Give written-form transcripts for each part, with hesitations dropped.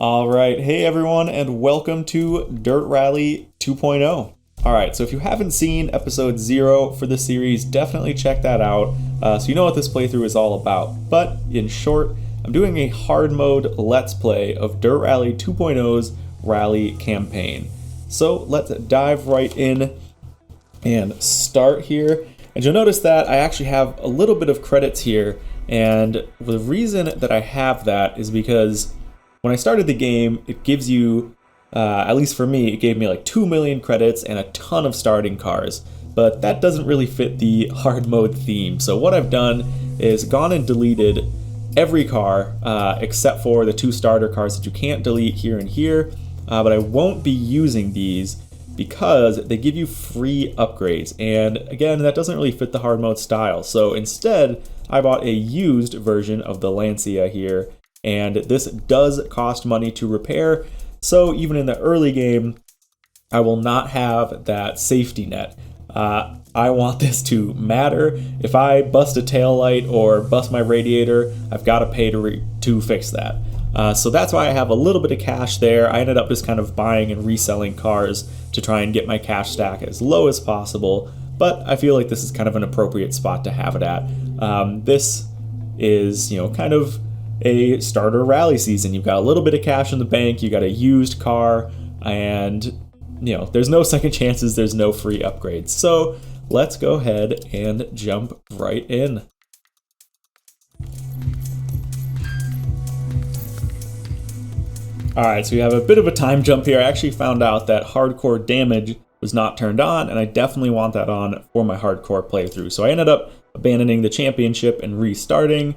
All right, hey everyone, and welcome to Dirt Rally 2.0. All right, so if you haven't seen episode 0 for the series, definitely check that out so you know what this playthrough is all about. But in short, I'm doing a hard mode Let's Play of Dirt Rally 2.0's Rally Campaign. So let's dive right in and start here. And you'll notice that I actually have a little bit of credits here, and the reason that I have that is because when I started the game, it gives you, at least for me, it gave me like 2 million credits and a ton of starting cars. But that doesn't really fit the hard mode theme. So what I've done is gone and deleted every car except for the 2 starter cars that you can't delete here and here. But I won't be using these because they give you free upgrades. And again, that doesn't really fit the hard mode style. So instead, I bought a used version of the Lancia here. And this does cost money to repair, so even in the early game, I will not have that safety net. I want this to matter. If I bust a taillight or bust my radiator, I've got to pay to fix that. So that's why I have a little bit of cash there. I ended up just kind of buying and reselling cars to try and get my cash stack as low as possible, but I feel like this is kind of an appropriate spot to have it at. This is, kind of a starter rally season. You've got a little bit of cash in the bank, you got a used car, and there's no second chances, there's no free upgrades. So let's go ahead and jump right in. Alright, so we have a bit of a time jump here. I actually found out that hardcore damage was not turned on, and I definitely want that on for my hardcore playthrough. So I ended up abandoning the championship and restarting,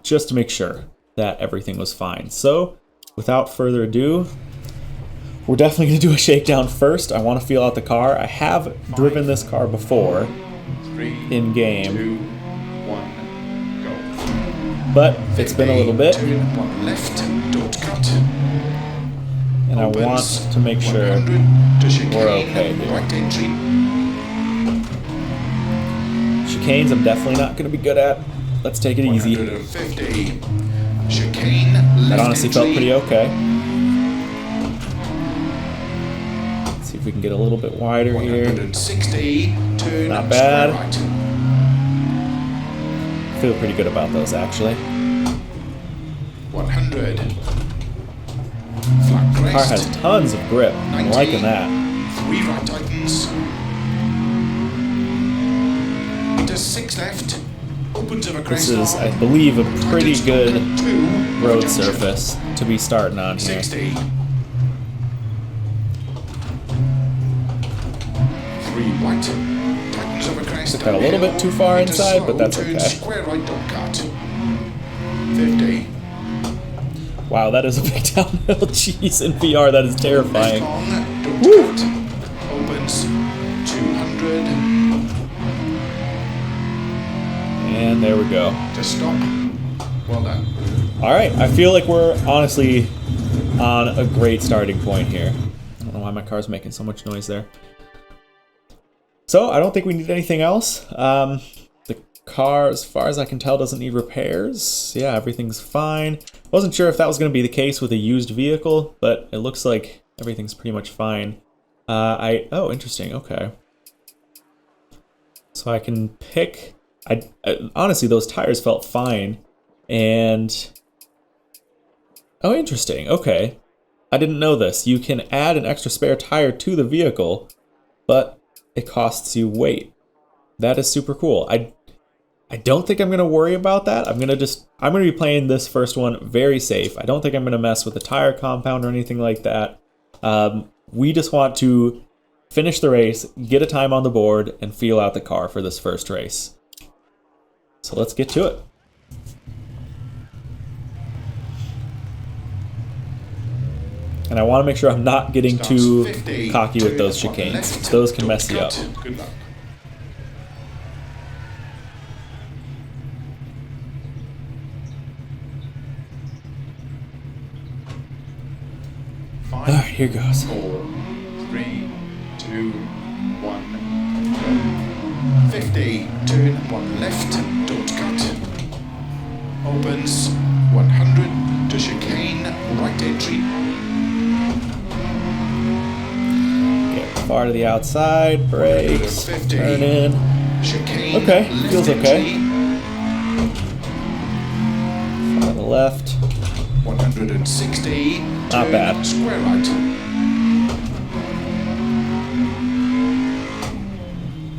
just to make sure that everything was fine. So, without further ado, we're definitely going to do a shakedown first. I want to feel out the car. I have driven this car before in game, 2, 1, go. But it's been a little bit, Left, don't cut. and I want to make sure we're okay here. Right entry. Chicanes I'm definitely not going to be good at. Let's take it easy. 150. Chicane, left That honestly felt entry. pretty okay. Let's see if we can get a little bit wider here. 160. Turn Not bad. square right. Feel pretty good about those actually. 100. Flat crest. Car has tons of grip. I'm 90. liking that. 3 right tightens. Into 6 left. Opens of a This crest. is, I believe, a pretty good road junction. surface to be starting on here. 60. 3 right. Tightens of a crest. Got a little bit too far Into inside, slow, but that's turn okay. Square right, don't cut. 50. Wow, that is a big downhill. Jeez, in VR, that is Left terrifying. long, don't Woo. cut. Opens 200. And there we go. To stop. Well done. Alright, I feel like we're honestly on a great starting point here. I don't know why my car's making so much noise there. So, I don't think we need anything else. The car, as far as I can tell, doesn't need repairs. Yeah, everything's fine. Wasn't sure if that was going to be the case with a used vehicle, but it looks like everything's pretty much fine. Oh, interesting, okay. So I can pick... honestly, those tires felt fine, and... Oh, interesting, okay. I didn't know this. You can add an extra spare tire to the vehicle, but it costs you weight. That is super cool. I don't think I'm going to worry about that. I'm going to be playing this first one very safe. I don't think I'm going to mess with the tire compound or anything like that. We just want to finish the race, get a time on the board, and feel out the car for this first race. So let's get to it. And I want to make sure I'm not getting too cocky with those chicanes. Those can mess you up. Good luck. Alright, here goes. 4, 3, 2, 1, go. 50. Turn 1 left, don't cut. Opens 100 to chicane, right entry. Get far to the outside, brakes, 150. turn in. Chicane, Okay, left feels entry. okay. Far to the left. 160. Not turn bad. Square right.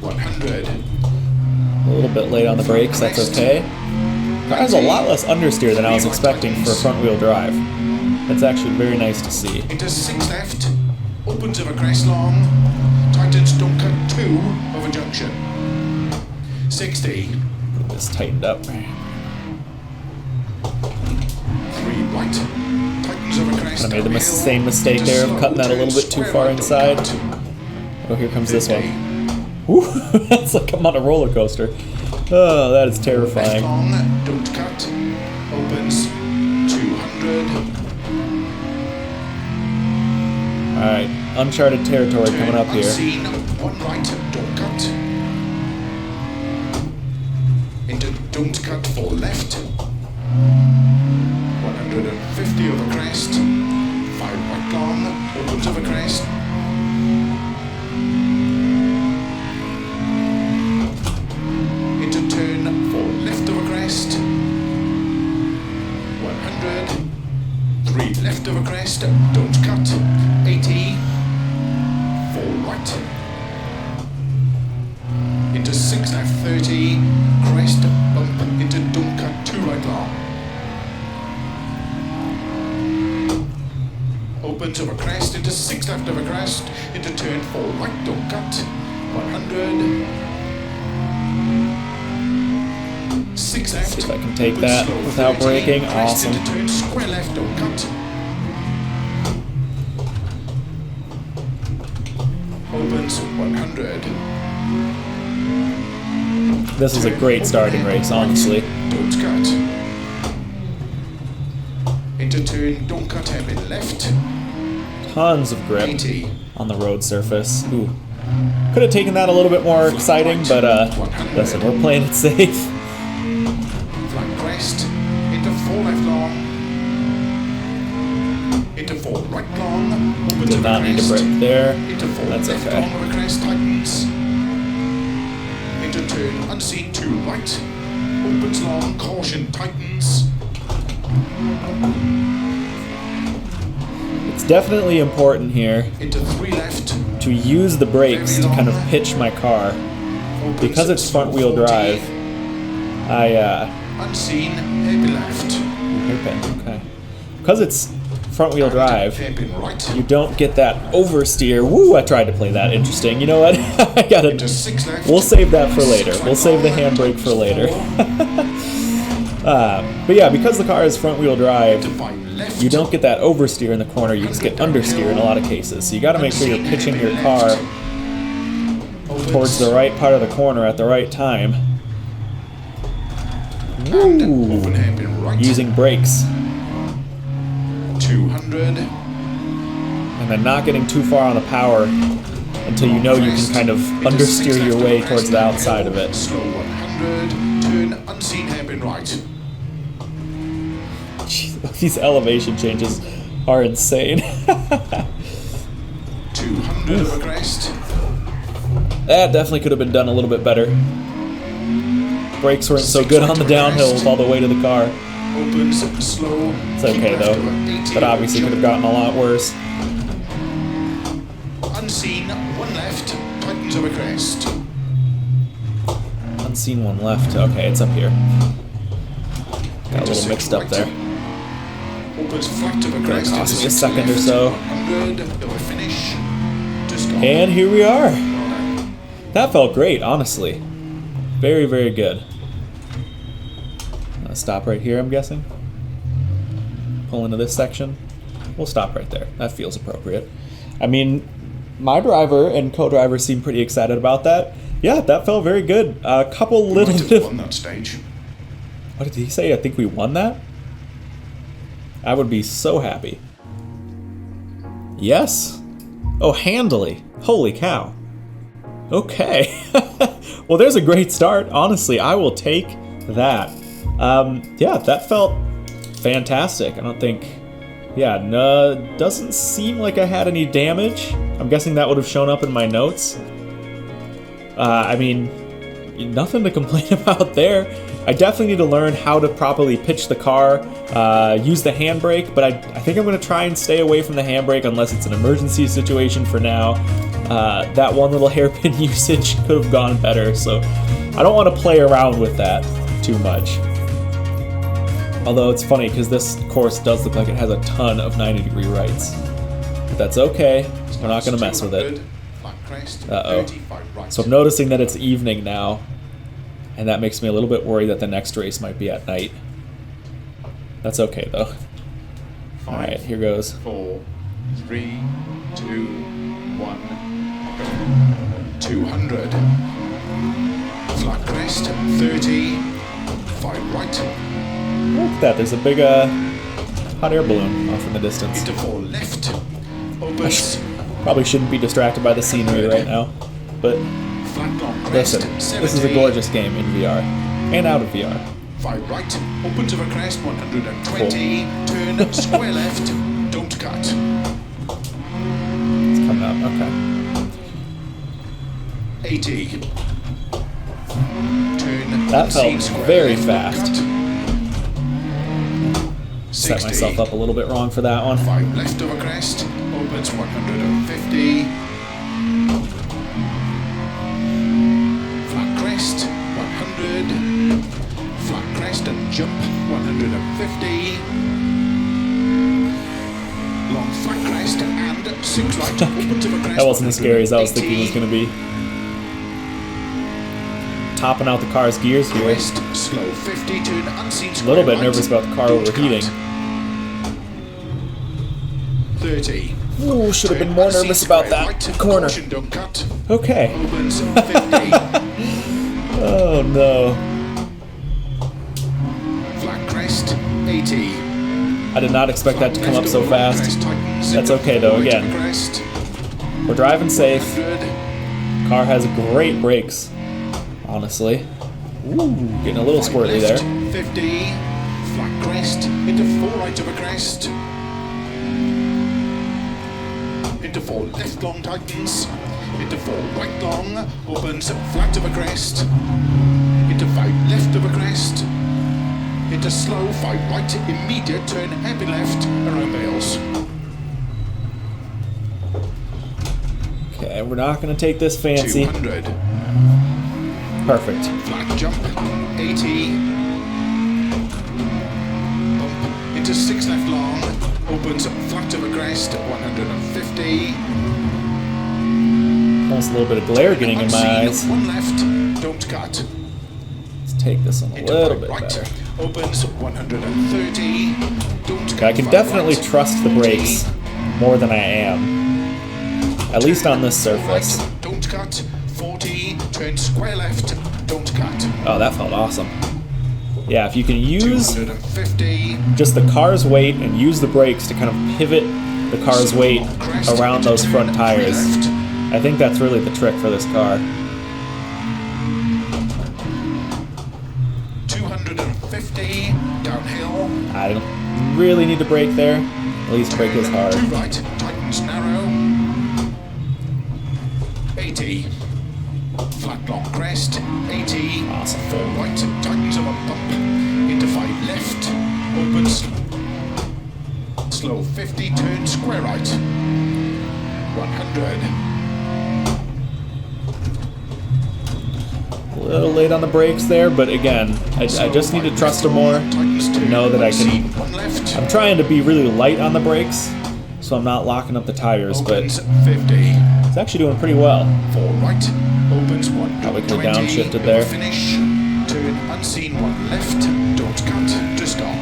100. A little bit late on the brakes, that's okay. Car has a lot less understeer than I was expecting for front wheel drive. That's actually very nice to see. Into 6 left. Opens of a crest long. Tightens don't cut 2 of a junction. 60. Get this tightened up. 3 right. Tightens of a crest. I made the downhill. same mistake Into there of slow, cutting that a little turn bit too square far right, don't inside. cut. Oh, here comes this 50. one. Woo, that's like I'm on a roller coaster. Oh, that is Left terrifying. long, don't cut. Opens 200. Alright, uncharted territory coming up here. Unseen, 1 right, don't cut. Into don't cut for left. 150 over crest. 5 right long, opens over crest. Into turn for left over crest. 100. 3 left over crest, don't cut. 80. 4 right. Into 6 left 30. Crest bump into don't cut 2 right long. Opens over crest into 6 left over crest. Into turn 4 right, don't cut. 100. 6 left. See if I can take opens that slow, without 30, braking. crest Awesome. Into turn square left, don't cut. Opens 100. This is a great starting race, honestly. Don't cut. Into turn, don't cut hairpin left. Tons of grip 80. on the road surface. Ooh. Could have taken that a little bit more exciting, but listen, we're playing it safe. Flank crest. Into 4 left long. Into 4 right long. Opens Did over not need to crest. brake there. Into 4 That's left okay. long over crest, tightens. Into turn, unseen 2 right. Opens long, caution, tightens. It's definitely important here Into 3 left. to use the brakes to kind of pitch my car. Opens Because it's front wheel 40. drive, I Unseen, hairpin left. hairpin, okay. Because it's front wheel drive, Hairpin right. you don't get that oversteer. Woo, I tried to play that interesting. You know what? I gotta. Into 6 left. We'll save that for later. We'll save the handbrake for later. But yeah, because the car is front wheel drive, To 5 left. you don't get that oversteer in the corner. You just get understeer in a lot of cases. So you got to make sure you're pitching your car towards the right part of the corner at the right time. And Ooh. open hairpin right. Using brakes 200. and then not getting too far on the power until you know you can kind of understeer your way towards the outside of it. Slow 100. Turn unseen hairpin right. Jeez, these elevation changes are insane. 200 over crest. That definitely could have been done a little bit better. Brakes weren't so good on the downhills all the way to the car. Opens slow. It's okay though, but obviously could have gotten a lot worse. Unseen 1 left. Tightens over crest. Unseen one left. Okay, it's up here. Got a Into little 6 mixed up right. there. Opens flat over crest. cost into me a 6 second or left. so. 100. Over finish. Just gone. And here we are. Well done. That felt great, honestly. Very, very good. Stop right here, I'm guessing. Pull into this section. We'll stop right there. That feels appropriate. I mean, my driver and co-driver seem pretty excited about that. Yeah, that felt very good. A couple little Might have bit. won that stage. What did he say? I think we won that? I would be so happy. Yes. Oh, handily. Holy cow. Okay. Well, there's a great start. Honestly, I will take that. Yeah, that felt fantastic. I don't think... Yeah, no, doesn't seem like I had any damage. I'm guessing that would have shown up in my notes. I mean, nothing to complain about there. I definitely need to learn how to properly pitch the car, use the handbrake, but I think I'm going to try and stay away from the handbrake unless it's an emergency situation for now. That one little hairpin usage could have gone better, so I don't want to play around with that too much. Although it's funny because this course does look like it has a ton of 90-degree rights. But that's okay, we're not going to mess with it. Uh-oh. So I'm noticing that it's evening now, and that makes me a little bit worried that the next race might be at night. That's okay though. Alright, here goes. 4, 3, 2, 1, 200. Flat crest, 30, 5 right. Look at that, there's a big hot air balloon off in the distance. Into 4 left. Opens. Probably shouldn't be distracted by the scenery right now, but Flat long crest, listen, 70. this is a gorgeous game in VR, and out of VR. 5 right, opens of a crest, 120, turn, square left, don't cut. It's coming up, okay. 80. Turn, That felt unseen, square very left, fast. cut. Set 60. myself up a little bit wrong for that one. 5 left of a crest, opens 150. Flat crest, 100. Flat crest and jump, 150. Long flat crest and 6 right, opens of a crest. That wasn't as scary as I was thinking it was 180. going to be. Topping out the car's gears here. Crest, slow 50, turn unseen, A square little bit right, nervous about the car don't overheating. cut. 30. Ooh, should have been more nervous about that corner. Don't cut. Okay. Opens 50. Oh no. Flat crest 80. I did not expect that to come up so fast. Crest tightens That's into okay though, 4 right again. of a crest. We're driving safe. 100. Car has great brakes, honestly. Ooh, getting a little 5 squirty left, there. 50. Flat crest into 4 right of a crest. Into 4 left long tightens. Into 4 right long. Opens flat of a crest. Into 5 left of a crest. Into slow 5 right immediate turn heavy left around bales. Okay, we're not going to take this fancy. 200. Perfect. Flat jump 80. Bump into 6 left long. Opens flat of a crest 150. Almost a little bit of glare getting in my eyes. 1 left, don't cut. Let's take this one a Into little 5 bit right, better. opens 130. Don't cut. I can 5 definitely right, trust the 40. brakes more than I am. At least on this surface. Right, don't cut. 40. Turn square left. Don't cut. Oh, that felt awesome. Yeah, if you can use 250. just the car's weight and use the brakes to kind of pivot the car's weight around those front tires, I think that's really the trick for this car. 250. Downhill. I don't really need to brake there. At least brake is hard. 2 right. Tightens narrow. 80. Flat long crest. 80. Awesome. 4 right. Tightens on a bump. Into 5 left. Opens. Slow 50. Turn square right. 100. A little late on the brakes there, but again, I just need to trust them more to know that I can... I'm trying to be really light on the brakes, so I'm not locking up the tires, but Opens 50. it's actually doing pretty well. 4 right. Opens 1. Probably could have downshifted there. Finish. Turn unseen 1 left. Don't cut to stop.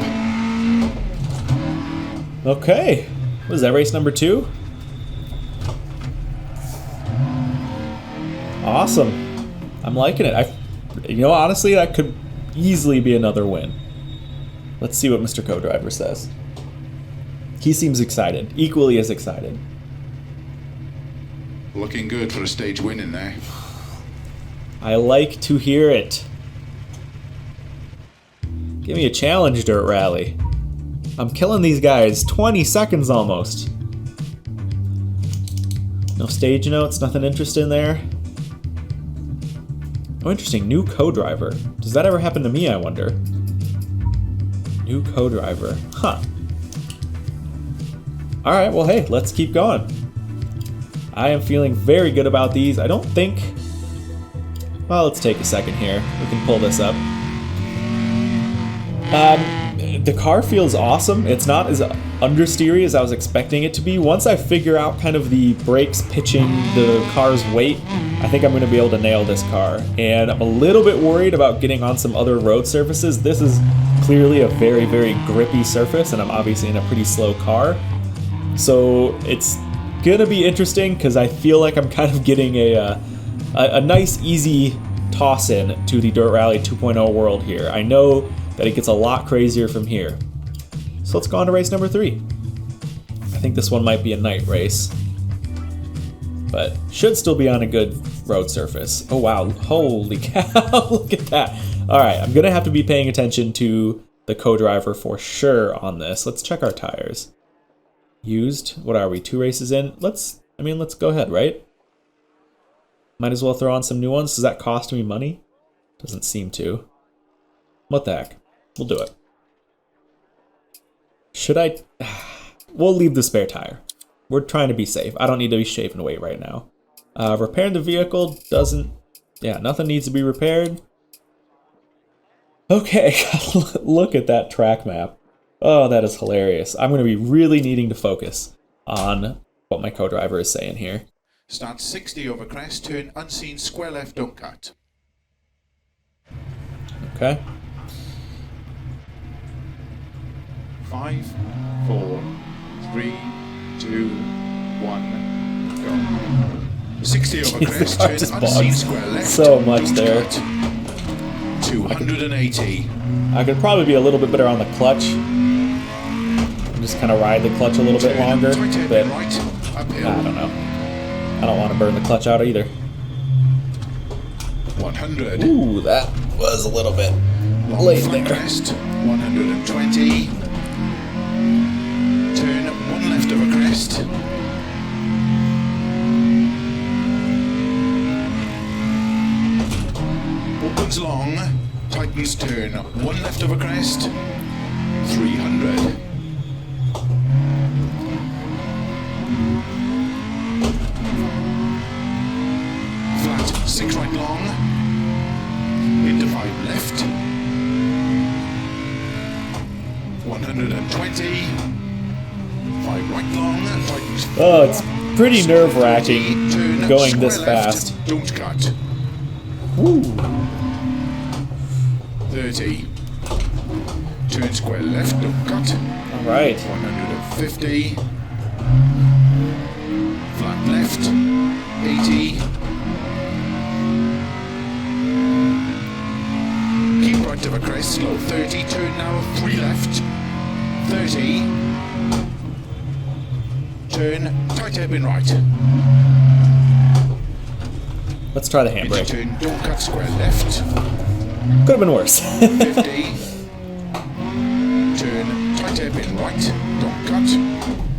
Okay. What is that, race number 2? Awesome. I'm liking it. Honestly, that could easily be another win. Let's see what Mr. Co-Driver says. He seems excited, equally as excited. Looking good for a stage win in there. I like to hear it. Give me a challenge, Dirt Rally. I'm killing these guys. 20 seconds almost. No stage notes, nothing interesting there. Oh, interesting. New co-driver. Does that ever happen to me, I wonder? New co-driver. Huh. Alright, well, hey, let's keep going. I am feeling very good about these. I don't think... Well, let's take a second here. We can pull this up. The car feels awesome. It's not as understeery as I was expecting it to be. Once I figure out kind of the brakes pitching the car's weight, I think I'm going to be able to nail this car. And I'm a little bit worried about getting on some other road surfaces. This is clearly a very, very grippy surface, and I'm obviously in a pretty slow car. So it's going to be interesting because I feel like I'm kind of getting a nice, easy toss-in to the Dirt Rally 2.0 world here. I know that it gets a lot crazier from here. So let's go on to race number 3. I think this one might be a night race, but should still be on a good road surface. Oh wow, holy cow, look at that. All right, I'm gonna have to be paying attention to the co-driver for sure on this. Let's check our tires. Used, what are we, 2 races in? Let's go ahead, right? Might as well throw on some new ones. Does that cost me money? Doesn't seem to. What the heck? We'll do it. Should I? We'll leave the spare tire. We're trying to be safe. I don't need to be shaving weight right now. Repairing the vehicle doesn't... Yeah, nothing needs to be repaired. Okay, look at that track map. Oh, that is hilarious. I'm going to be really needing to focus on what my co-driver is saying here. Start 60 over crest, turn unseen, square left, don't cut. Okay. 5, 4, 3, 2, 1, go. 60 over Jeez, crest, the car turn just unseen, bogs square left, so much don't there. cut. 280. I could probably be a little bit better on the clutch. And just kind of ride the clutch a little bit longer, but right, uphill. I don't know. I don't want to burn the clutch out either. 100. Ooh, that was a little bit Long late flat there. crest, 120. Turn 1 left of a crest. Opens long, tightens turn 1 left of a crest. 300. Flat 6 right long. Into 5 left. 120. 5 right long. Tightens. Oh, it's pretty nerve-wracking Turn going this square left, fast. Don't cut. Woo. 30. Turn square left, don't cut. All right. 150. Flat left. 80. Keep right of a crest, slow. 30. Turn now 3 left. 30. Turn tight hairpin right. Let's try the Into handbrake. turn, don't cut square left. Could have been worse. 50. Turn tight hairpin right. Don't cut.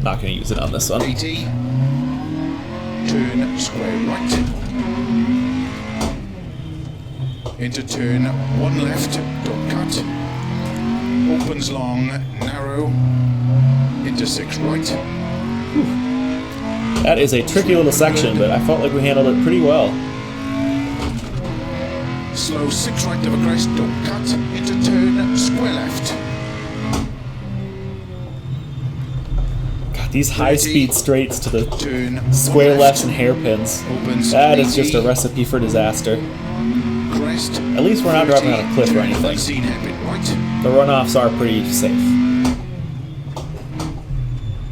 Not going to use it on this one. 80. Turn square right. Into turn 1 left. Don't cut. Opens long, narrow. Into 6 right. That is a tricky little section, but I felt like we handled it pretty well. Slow 6 right of a crest. Don't cut. Into turn square left. God, these high-speed straights to the Turn square 1 lefts and hairpins. Opens That is just a 80. recipe for disaster. Crest. At least we're not driving on a cliff or Turn anything. unseen hairpin right. The runoffs are pretty safe.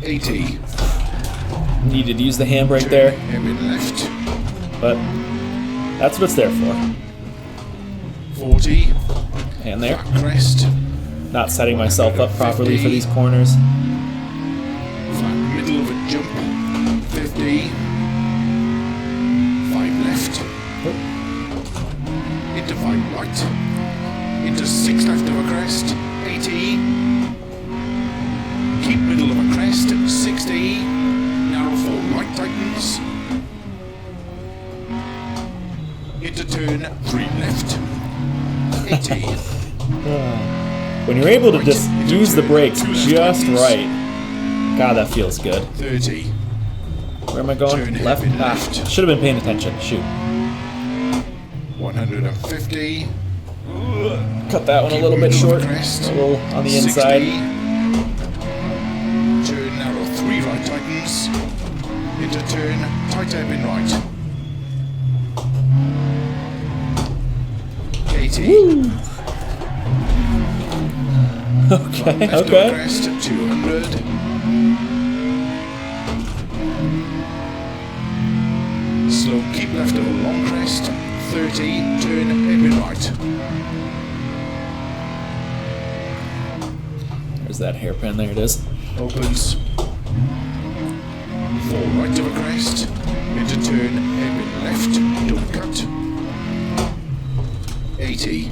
80. Needed to use the handbrake Turn there, hairpin left. but that's what it's there for. 40. And there. Flat crest. Not setting myself up properly for these corners. Flat middle of a jump. 50. 5 left. Into 5 right. Into 6 left of a crest. 80. you're able to just use the brakes just right, God, that feels good. 30. Where am I going? Turn Left? hairpin Ah, left. should have been paying attention. Shoot. 150. Cut that one a little bit short. A little on the 60. inside. Turn narrow 3 right tightens. Into turn, tight hairpin right. 80. Woo. Okay, Left over okay. crest, 200. Slow, keep left over long crest, 30, turn hairpin right. There's that hairpin, there it is. Opens. 4 right over crest, into turn hairpin left, don't cut. 80.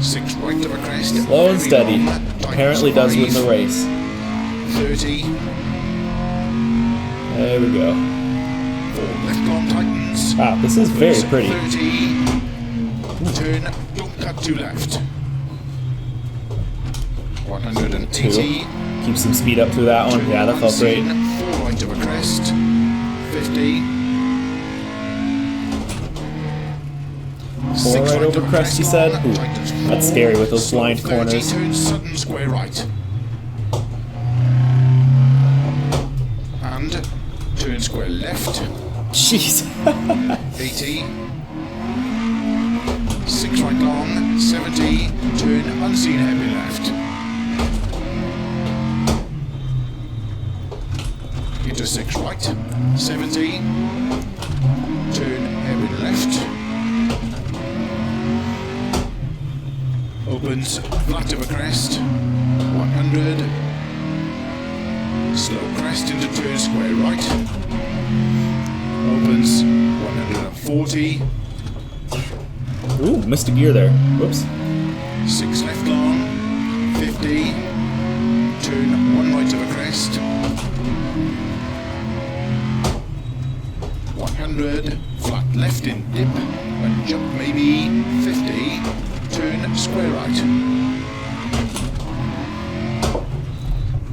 6 right over crest. Slow and very steady. long, Apparently does win the 5. race. 30. There we go. 4 left long tightens. Wow, this is very pretty. 30. Turn, don't cut to left. 180. Keep some speed up through that one. Turn Yeah, that felt great. unseen, 4 right over crest. 50. 4 6 right over crest, you said? long, Ooh, tightens that's 4, scary with those slow blind 30, corners. Turn sudden square right. And turn square left. Jeez. 80. 6 right long, 70, turn unseen hairpin left. Into 6 right, 70, turn hairpin left. Opens flat over crest, 100. Slow crest into turn square right. Opens 140. Ooh, missed a gear there. Whoops. 6 left long, 50, turn 1 right over crest, 100, flat left in dip, and jump maybe, 50, turn square right.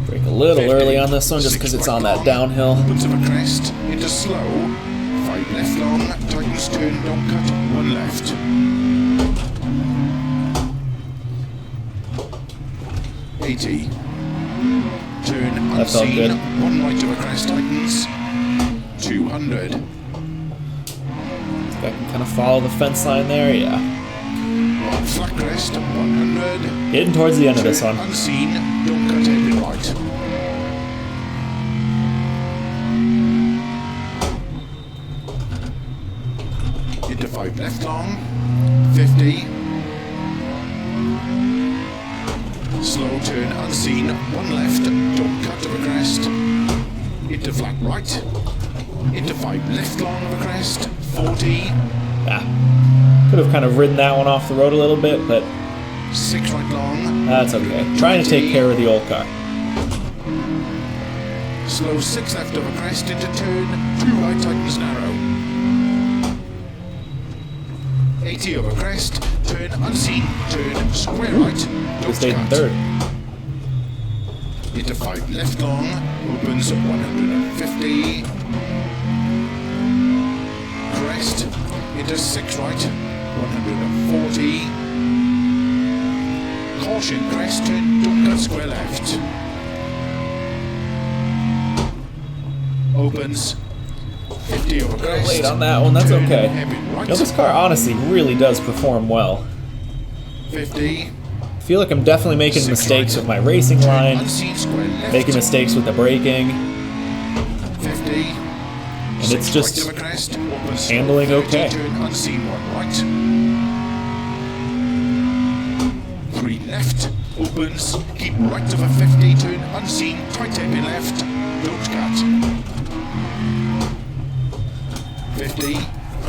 Brake a little 50, early on this one just 6 because it's right on that long, downhill. Opens over crest, into slow, 5 left long, tightens turn, don't cut, 1 left. 80. Turn That felt unseen, good. 1 right over crest tightens, 200. I can kind of follow the fence line there, yeah. 1 flat crest, 100. Getting towards the end of this Turn one. unseen, don't cut hairpin right. Into 5 left long, 50. Slow turn unseen, 1 left, don't cut over crest. Into flat right. Into 5 left long over crest, 40. Ah. Could have kind of ridden that one off the road a little bit, but 6 right long. that's okay. Trying to take care of the old car. Slow 6 left over crest into turn, 2 right tightens narrow. 80 over crest, turn unseen, turn square right, Just don't stayed in cut. third. Into 5 left long, opens 150. Crest, into 6 right, 140. Caution crest, turn, don't cut square left. Opens 50 over crest. Late on that one, that's turn okay. hairpin right, You know, this car honestly really does perform well. 50. I feel like I'm definitely making 6 mistakes right, with my racing turn line, unseen square left. making mistakes with the braking, 50. and it's just right over crest, opens handling 30, okay. Turn unseen 1 right. 3 left, opens, keep right over 50, turn unseen, tight hairpin left, don't cut. 50,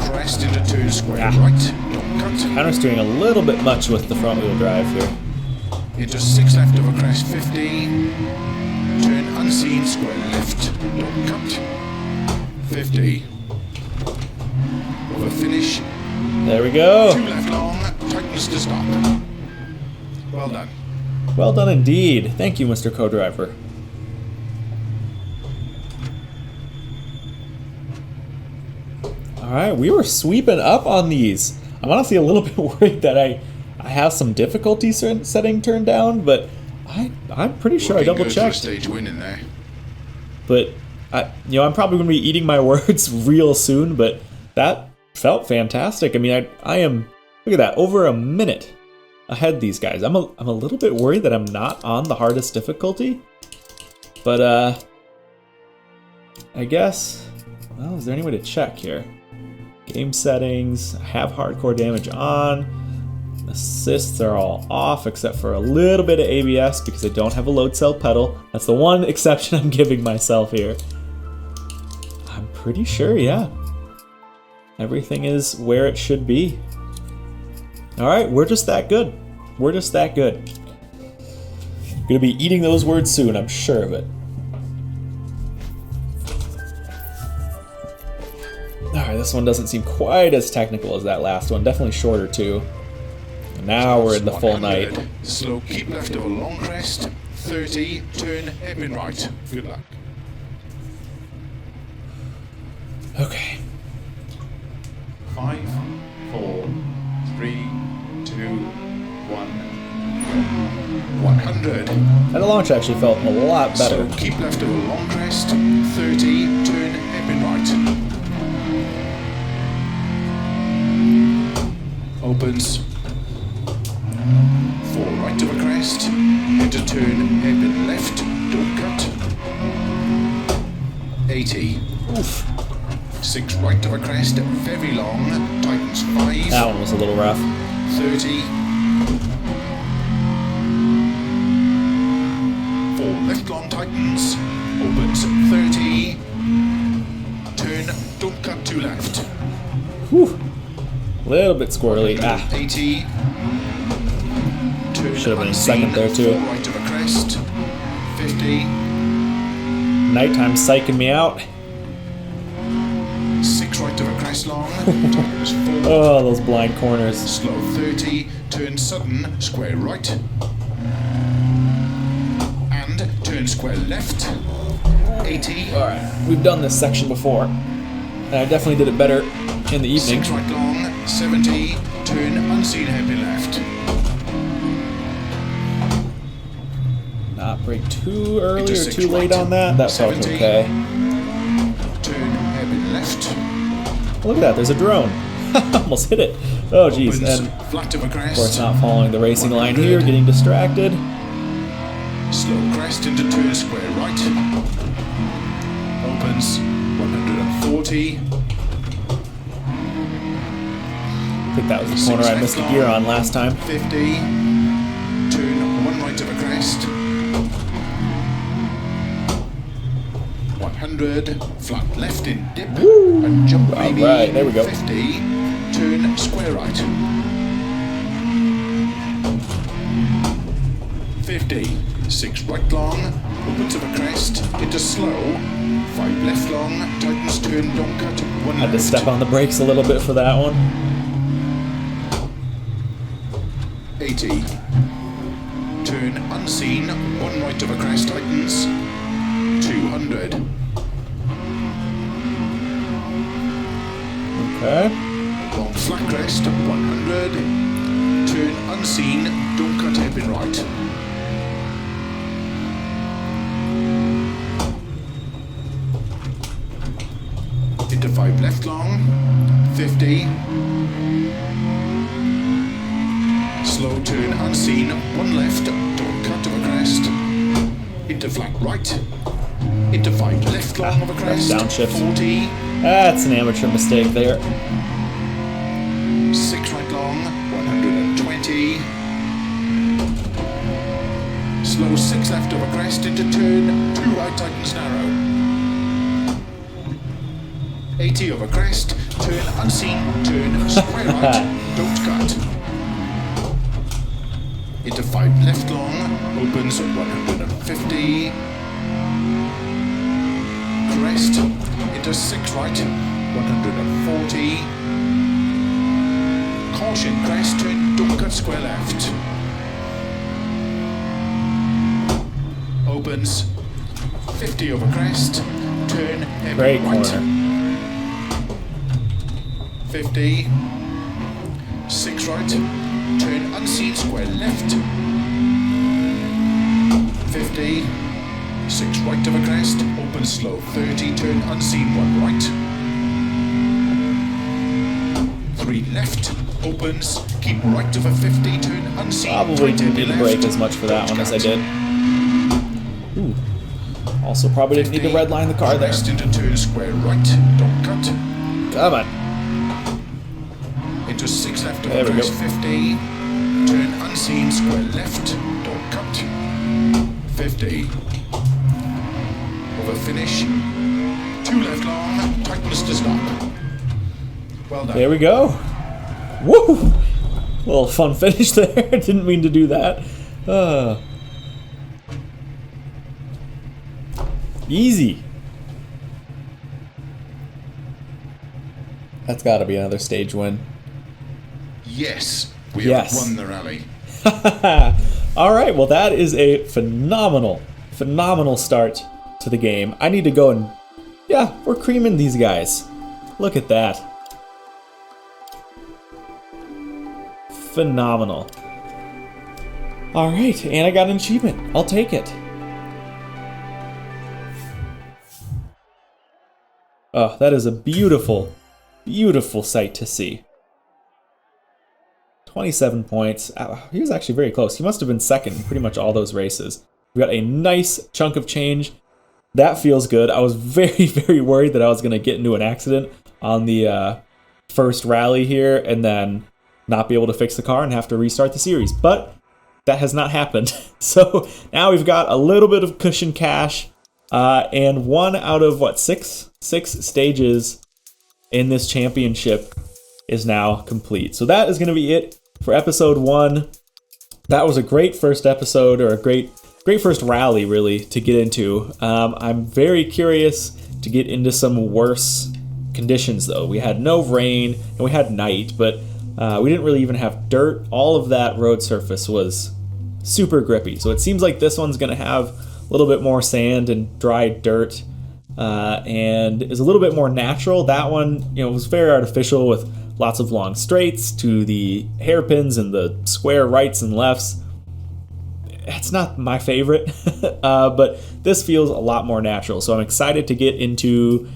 crest into turn square right, don't cut. Counter's doing a little bit much with the front wheel drive here. Into 6 left over crest, 50, turn unseen, square left, don't cut. 50, over finish, There we go. 2 left long, tightens to stop. Well done. Well done indeed. Thank you, Mr. Co-Driver. Alright, we were sweeping up on these. I'm honestly a little bit worried that I have some difficulty setting turned down, but I'm pretty sure I double-checked. Stage win in there. But, I'm probably going to be eating my words real soon, but that felt fantastic. I mean, I am, look at that, over a minute ahead these guys. I'm a little bit worried that I'm not on the hardest difficulty, but I guess, well, is there any way to check here? Game settings, I have hardcore damage on, assists are all off except for a little bit of ABS because I don't have a load cell pedal. That's the one exception I'm giving myself here. I'm pretty sure, yeah. Everything is where it should be. Alright, we're just that good. We're just that good. Gonna be eating those words soon, I'm sure of it. Alright, this one doesn't seem quite as technical as that last one. Definitely shorter too. And now we're in the full night. Slow, keep left over long crest. 30, turn, hairpin right. Good luck. Okay. 5, 4, 3, 2, 1. 100. That launch actually felt a lot better. Slow, keep left over long crest. 30, turn, hairpin right. Opens. 4 right over crest. Into turn, hairpin left. Don't cut. 80. Oof. 6 right over crest. Very long. Tightens 5. That one was a little rough. 30. 4 left long tightens. Opens 30. Turn, don't cut to left. Whew. A little bit squirrely. 80. Turn Should have been unseen, second there too. 4 right over crest. 50. Nighttime psyching me out. 6 right over crest long. Tightens 4. Oh, those blind corners. Slow 30. Turn sudden. Square right. And turn square left. 80. Alright, we've done this section before. And I definitely did it better in the evening. 6 right long. 70. Turn unseen hairpin left. Not brake too early Into or 6 too late right. on that. That felt 70. okay. Turn hairpin left. Look at that, there's a drone. Almost hit it. Oh geez, Opens and flat over of crest. course not following the racing line 100. here, getting distracted. Slow crest into turn square right. Opens 140. I think that was the corner I missed the gear on last time. 50. Turn 1 right over crest. 100. Flat left in dip. Woo! And jump maybe. Alright, there we go. 50. Turn square right. 50. 6 right long. Opens over crest. Into slow. 5 left long. Tightens turn. Don't cut. 1 Had to left. step on the brakes a little bit for that one. 80. Turn unseen. 1 right over crest. Tightens. 200. Okay. Long flat crest. 100. Turn unseen. Don't cut hairpin right. Into 5 left long. 50. Slow turn unseen. 1 left. Don't cut over crest. Into flat right. Into 5 left long over crest. downshift. 40. That's an amateur mistake there. 6 right long. 120. Slow 6 left over crest into turn. 2 right tightens narrow. 80 over crest. Turn unseen. Turn square right. Don't cut. Into 5 left long. Opens 150. Crest. Into 6 right. 140. Caution crest. Turn. Don't cut square left. opens, 50 over crest, turn heavy Great right, corner. 50, 6 right, turn unseen square left, 50, 6 right over crest, open slow, 30, turn unseen 1 right, 3 left, opens, keep right over 50, turn unseen, Probably tight didn't heavy need to left, brake as much for that don't one as I cut. did. Ooh. Also probably didn't need to redline the car there. Crest into turn square right, don't cut. Come on. Into 6 left There over we go. crest, 50, turn unseen square left, don't cut. 50, over finish, 2 left long, tightness to stop. Well done. There we go. Woo! Little fun finish there. Didn't mean to do that. Easy. That's got to be another stage win. Yes, we Yes. have won the rally. All right, well that is a phenomenal start to the game. I need to go and, yeah, we're creaming these guys. Look at that. Phenomenal. All right, and I got an achievement. I'll take it. Oh, that is a beautiful, beautiful sight to see. 27 points. He was actually very close. He must have been second in pretty much all those races. We got a nice chunk of change. That feels good. I was very, very worried that I was going to get into an accident on the first rally here and then not be able to fix the car and have to restart the series. But that has not happened. So now we've got a little bit of cushion cash and 1 out of, what, 6 stages in this championship is now complete. So that is going to be it for episode 1. That was a great first episode, or a great first rally, really, to get into. I'm very curious to get into some worse conditions, though. We had no rain, and we had night, but we didn't really even have dirt. All of that road surface was super grippy. So it seems like this one's going to have a little bit more sand and dry dirt, and is a little bit more natural. That one, was very artificial with lots of long straights to the hairpins and the square rights and lefts. It's not my favorite, but this feels a lot more natural. So I'm excited to get into,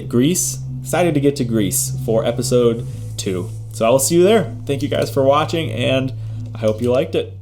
Greece? Excited to get to Greece for episode 2. So I will see you there. Thank you guys for watching, and I hope you liked it.